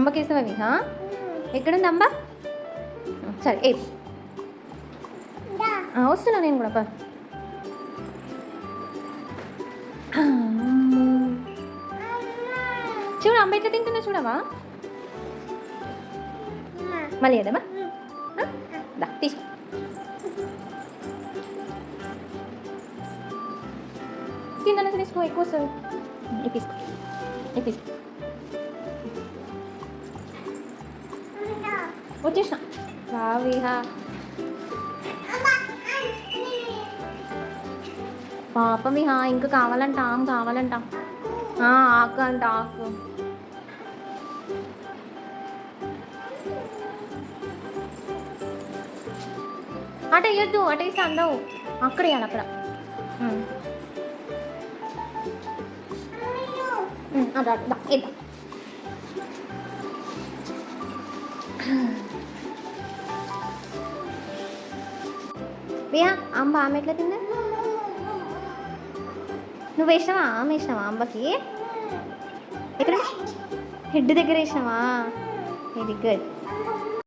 అంబకి వేస్తావా అవి? ఎక్కడుంది అంబ? సరే వస్తున్నా నేను కూడా బా. చూడు అంబ ఎట్లా తింటుందో చూడవా? మళ్ళీ ఏదమ్మా తీసుకో. తిందన తీసుకో, ఎక్కువ వస్తుంది. తీసుకో తీసుకో. వచ్చేసిన రావిహా. పాప విహా ఇంకా కావాలంట, కావాలంట. ఆకు అంట, ఆకు. అటు వేయద్దు, అటు వేస్తే అందవు. అక్కడ వేయాలి, అక్కడ. అదా ఇద్దాం. విహా అంబ ఆమె ఎట్లా తిందా? నువ్వు వేసినావా? ఆమె వేసినావా అంబకి? ఎక్కడ? హెడ్ దగ్గర వేసినావా? Very good.